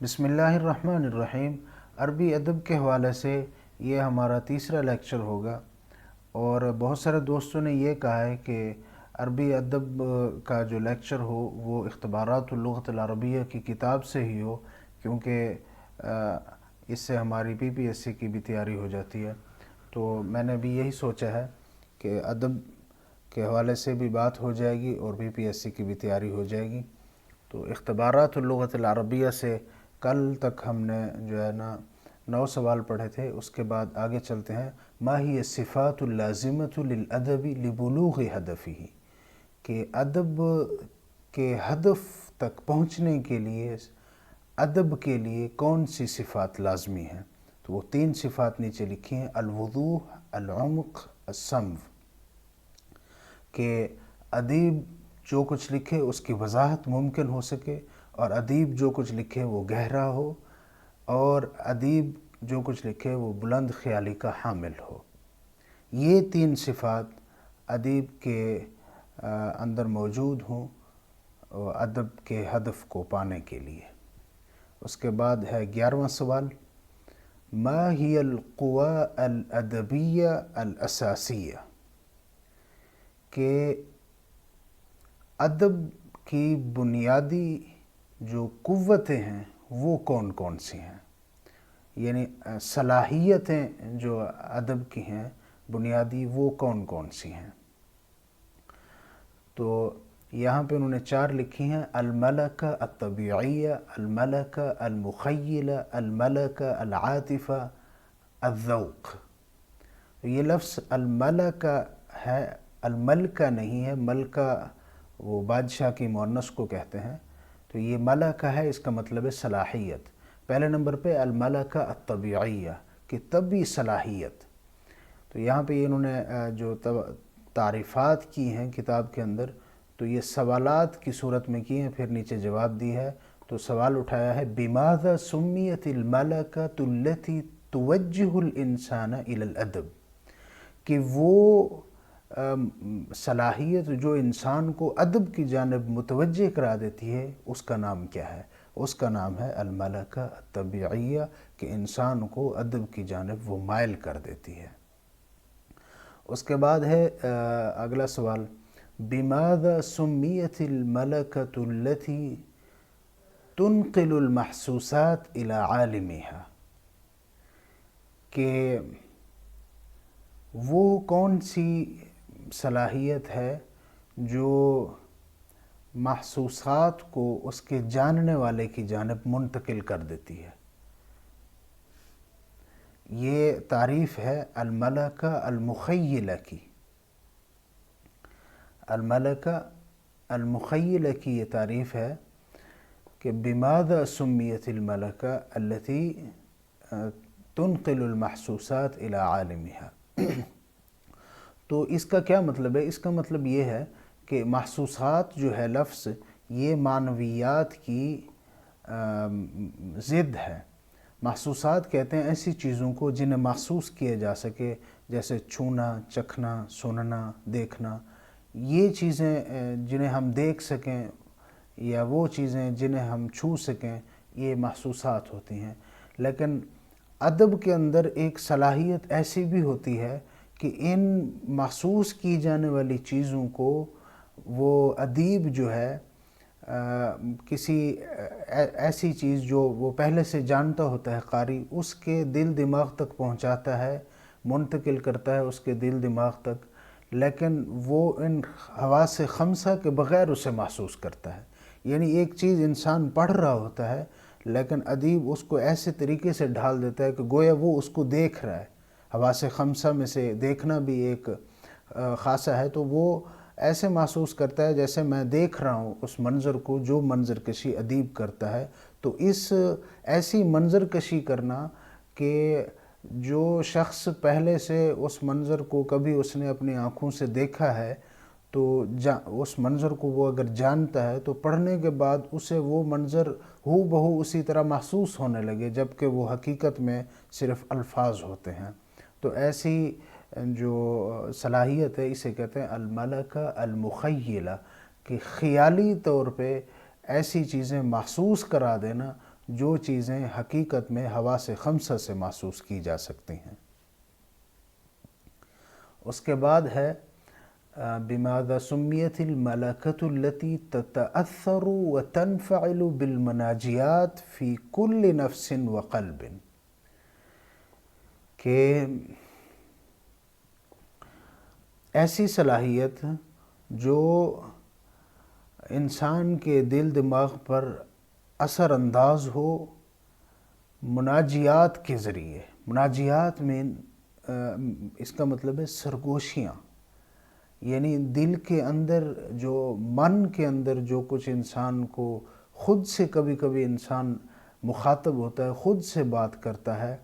بسم اللہ الرحمن الرحیم۔ عربی ادب کے حوالے سے یہ ہمارا تیسرا لیکچر ہوگا، اور بہت سارے دوستوں نے یہ کہا ہے کہ عربی ادب کا جو لیکچر ہو وہ اختبارات اللغۃ العربیہ کی کتاب سے ہی ہو، کیونکہ اس سے ہماری PPSC کی بھی تیاری ہو جاتی ہے۔ تو میں نے بھی یہی سوچا ہے کہ ادب کے حوالے سے بھی بات ہو جائے گی اور PPSC کی بھی تیاری ہو جائے گی۔ تو اختبارات اللغۃ العربیہ سے کل تک ہم نے جو ہے نا 9 سوال پڑھے تھے، اس کے بعد آگے چلتے ہیں۔ ما ہی الصفات اللازمۃ للادب لبلوغ ہدفہ، کہ ادب کے ہدف تک پہنچنے کے لیے ادب کے لیے کون سی صفات لازمی ہیں؟ تو وہ 3 صفات نیچے لکھی ہیں: الوضوح، العمق، السمو، کہ ادیب جو کچھ لکھے اس کی وضاحت ممکن ہو سکے، اور ادیب جو کچھ لکھے وہ گہرا ہو، اور ادیب جو کچھ لکھے وہ بلند خیالی کا حامل ہو۔ یہ 3 صفات ادیب کے اندر موجود ہوں ادب کے ہدف کو پانے کے لیے۔ اس کے بعد ہے 11واں سوال: ما ہی القوى الادبیہ الاساسیہ، کہ ادب کی بنیادی جو قوتیں ہیں وہ کون کون سی ہیں، یعنی صلاحیتیں جو ادب کی ہیں بنیادی وہ کون کون سی ہیں۔ تو یہاں پہ انہوں نے 4 لکھی ہیں: الملکہ الطبیعیہ، الملکہ المخیلہ، الملکہ العاطفہ، الذوق۔ یہ لفظ الملکہ ہے، الملکہ نہیں ہے۔ ملکہ وہ بادشاہ کی مؤنث کو کہتے ہیں، تو یہ ملکہ ہے، اس کا مطلب ہے صلاحیت۔ پہلے نمبر پہ الملکہ الطبیعیہ، کہ طبعی صلاحیت۔ تو یہاں پہ انہوں نے جو تعریفات کی ہیں کتاب کے اندر، تو یہ سوالات کی صورت میں کی ہیں، پھر نیچے جواب دی ہے۔ تو سوال اٹھایا ہے: بماذا سمیت الملکۃ التی توجہ الانسان الی الادب، کہ وہ صلاحیت جو انسان کو ادب کی جانب متوجہ کرا دیتی ہے اس کا نام کیا ہے؟ اس کا نام ہے الملکہ الطبیعیہ، کہ انسان کو ادب کی جانب وہ مائل کر دیتی ہے۔ اس کے بعد ہے اگلا سوال: بماذا سمیت الملکۃ التی تنقل المحسوسات الی عالمها، کہ وہ کون سی صلاحیت ہے جو محسوسات کو اس کے جاننے والے کی جانب منتقل کر دیتی ہے۔ یہ تعریف ہے الملکہ المخیلہ کی۔ الملکہ المخیلہ کی یہ تعریف ہے کہ بماذا سمیت الملکہ التی تنقل المحسوسات الی عالمها۔ تو اس کا کیا مطلب ہے؟ اس کا مطلب یہ ہے کہ محسوسات جو ہے لفظ، یہ معنویات کی ضد ہے۔ محسوسات کہتے ہیں ایسی چیزوں کو جنہیں محسوس کیا جا سکے، جیسے چھونا، چکھنا، سننا، دیکھنا۔ یہ چیزیں جنہیں ہم دیکھ سکیں، یا وہ چیزیں جنہیں ہم چھو سکیں، یہ محسوسات ہوتی ہیں۔ لیکن ادب کے اندر ایک صلاحیت ایسی بھی ہوتی ہے کہ ان محسوس کی جانے والی چیزوں کو وہ ادیب جو ہے کسی ایسی چیز جو وہ پہلے سے جانتا ہوتا ہے قاری، اس کے دل دماغ تک پہنچاتا ہے، منتقل کرتا ہے اس کے دل دماغ تک، لیکن وہ ان حواس خمسہ کے بغیر اسے محسوس کرتا ہے۔ یعنی ایک چیز انسان پڑھ رہا ہوتا ہے، لیکن ادیب اس کو ایسے طریقے سے ڈھال دیتا ہے کہ گویا وہ اس کو دیکھ رہا ہے۔ حواس خمسہ میں سے دیکھنا بھی ایک خاصہ ہے، تو وہ ایسے محسوس کرتا ہے جیسے میں دیکھ رہا ہوں اس منظر کو، جو منظر کشی ادیب کرتا ہے۔ تو اس ایسی منظر کشی کرنا کہ جو شخص پہلے سے اس منظر کو کبھی اس نے اپنی آنکھوں سے دیکھا ہے، تو اس منظر کو وہ اگر جانتا ہے تو پڑھنے کے بعد اسے وہ منظر ہو بہو اسی طرح محسوس ہونے لگے، جبکہ وہ حقیقت میں صرف الفاظ ہوتے ہیں۔ تو ایسی جو صلاحیت ہے اسے کہتے ہیں الملکہ المخیلہ، کہ خیالی طور پہ ایسی چیزیں محسوس کرا دینا جو چیزیں حقیقت میں حواس خمسہ سے محسوس کی جا سکتی ہیں۔ اس کے بعد ہے بماذا سمیت الملکۃ التي تتأثر وتنفعل بالمناجیات فی کل نفس وقلب، کہ ایسی صلاحیت جو انسان کے دل دماغ پر اثر انداز ہو مناجیات کے ذریعے۔ مناجیات میں اس کا مطلب ہے سرگوشیاں، یعنی دل کے اندر جو من کے اندر جو کچھ انسان کو خود سے کبھی کبھی انسان مخاطب ہوتا ہے، خود سے بات کرتا ہے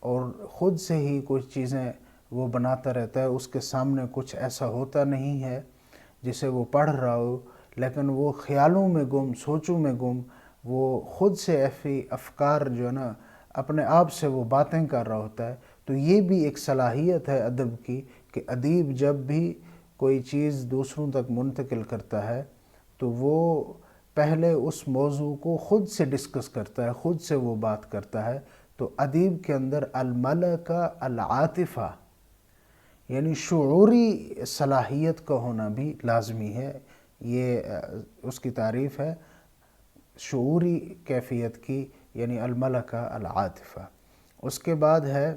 اور خود سے ہی کچھ چیزیں وہ بناتا رہتا ہے، اس کے سامنے کچھ ایسا ہوتا نہیں ہے جسے وہ پڑھ رہا ہو، لیکن وہ خیالوں میں گم، سوچوں میں گم، وہ خود سے ایسی افکار جو ہے نا اپنے آپ سے وہ باتیں کر رہا ہوتا ہے۔ تو یہ بھی ایک صلاحیت ہے ادب کی کہ ادیب جب بھی کوئی چیز دوسروں تک منتقل کرتا ہے تو وہ پہلے اس موضوع کو خود سے ڈسکس کرتا ہے، خود سے وہ بات کرتا ہے۔ تو ادیب کے اندر الملکہ العاطفہ یعنی شعوری صلاحیت کا ہونا بھی لازمی ہے، یہ اس کی تعریف ہے شعوری کیفیت کی، یعنی الملکہ العاطفہ۔ اس کے بعد ہے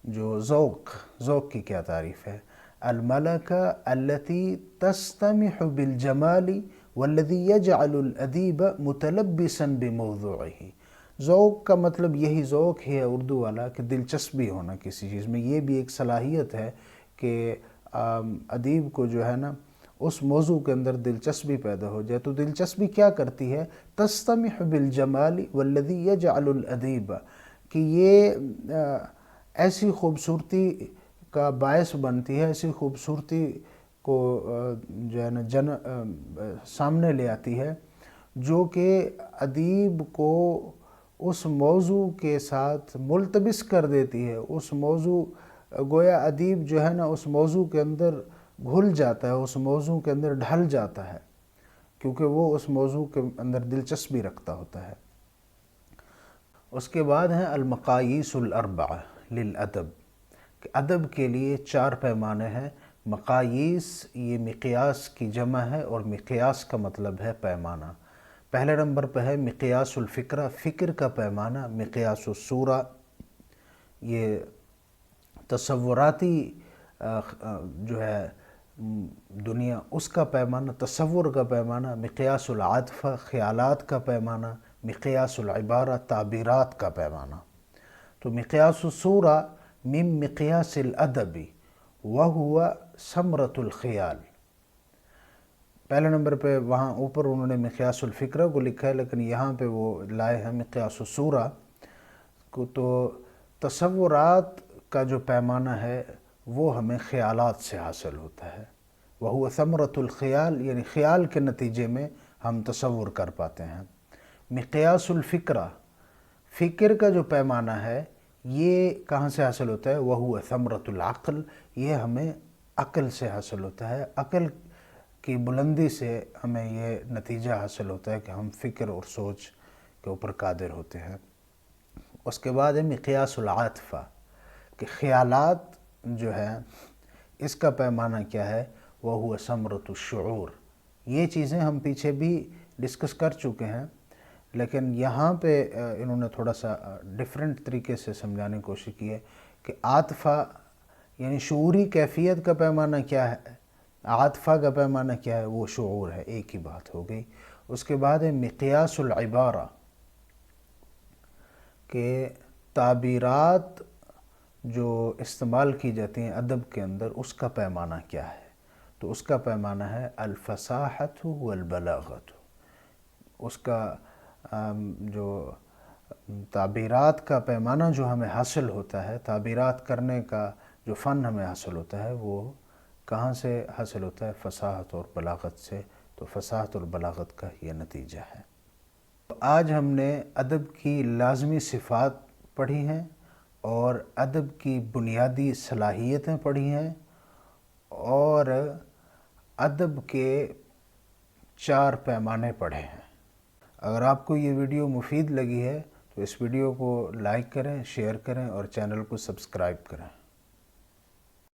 جو ذوق کی کیا تعریف ہے؟ الملکہ التي تستمح بالجمال والذي يجعل الادیب متلبسا بموضوعه۔ ذوق کا مطلب یہی ذوق ہے اردو والا کہ دلچسپی ہونا کسی چیز میں، یہ بھی ایک صلاحیت ہے کہ ادیب کو جو ہے نا اس موضوع کے اندر دلچسپی پیدا ہو جائے۔ تو دلچسپی کیا کرتی ہے؟ تستمح بالجمال والذی یجعل الادیب، کہ یہ ایسی خوبصورتی کا باعث بنتی ہے، ایسی خوبصورتی کو جو ہے نا سامنے لے آتی ہے جو کہ ادیب کو اس موضوع کے ساتھ ملتبس کر دیتی ہے۔ اس موضوع گویا ادیب جو ہے نا اس موضوع کے اندر گھل جاتا ہے، اس موضوع کے اندر ڈھل جاتا ہے، کیونکہ وہ اس موضوع کے اندر دلچسپی رکھتا ہوتا ہے۔ اس کے بعد ہیں المقاییس الاربعہ للادب، کہ ادب کے لیے 4 پیمانے ہیں۔ مقاییس یہ مقیاس کی جمع ہے اور مقیاس کا مطلب ہے پیمانہ۔ پہلے نمبر پہ ہے مقیاس الفکرہ، فکر کا پیمانہ۔ مقیاس الصورہ یہ تصوراتی جو ہے دنیا، اس کا پیمانہ، تصور کا پیمانہ۔ مقیاس العاطفہ خیالات کا پیمانہ۔ مقیاس العبارہ تعبیرات کا پیمانہ۔ تو مقیاس الصورہ من مقیاس الادب وہو ثمرۃ الخیال، پہلے نمبر پہ وہاں اوپر انہوں نے مقیاس الفکرہ کو لکھا ہے، لیکن یہاں پہ وہ لائے ہیں مقیاس الصورہ کو۔ تو تصورات کا جو پیمانہ ہے وہ ہمیں خیالات سے حاصل ہوتا ہے، وہو ثمرۃ الخیال، یعنی خیال کے نتیجے میں ہم تصور کر پاتے ہیں۔ مقیاس الفکرہ، فکر کا جو پیمانہ ہے یہ کہاں سے حاصل ہوتا ہے؟ وہو ثمرۃ العقل، یہ ہمیں عقل سے حاصل ہوتا ہے۔ عقل کی بلندی سے ہمیں یہ نتیجہ حاصل ہوتا ہے کہ ہم فکر اور سوچ کے اوپر قادر ہوتے ہیں۔ اس کے بعد ہے مقیاس العاطفہ، کہ خیالات جو ہے اس کا پیمانہ کیا ہے؟ وہو ثمرۃ الشعور۔ یہ چیزیں ہم پیچھے بھی ڈسکس کر چکے ہیں، لیکن یہاں پہ انہوں نے تھوڑا سا ڈیفرنٹ طریقے سے سمجھانے کی کوشش کی ہے کہ عاطفہ یعنی شعوری کیفیت کا پیمانہ کیا ہے، عاطفہ کا پیمانہ کیا ہے، وہ شعور ہے، ایک ہی بات ہو گئی۔ اس کے بعد ہے مقیاس العبارہ، کہ تعبیرات جو استعمال کی جاتی ہیں ادب کے اندر اس کا پیمانہ کیا ہے؟ تو اس کا پیمانہ ہے الفصاحت والبلاغت۔ اس کا جو تعبیرات کا پیمانہ جو ہمیں حاصل ہوتا ہے، تعبیرات کرنے کا جو فن ہمیں حاصل ہوتا ہے وہ کہاں سے حاصل ہوتا ہے؟ فصاحت اور بلاغت سے۔ تو فصاحت اور بلاغت کا یہ نتیجہ ہے۔ آج ہم نے ادب کی لازمی صفات پڑھی ہیں اور ادب کی بنیادی صلاحیتیں پڑھی ہیں اور ادب کے 4 پیمانے پڑھے ہیں۔ اگر آپ کو یہ ویڈیو مفید لگی ہے تو اس ویڈیو کو لائک کریں، شیئر کریں اور چینل کو سبسکرائب کریں۔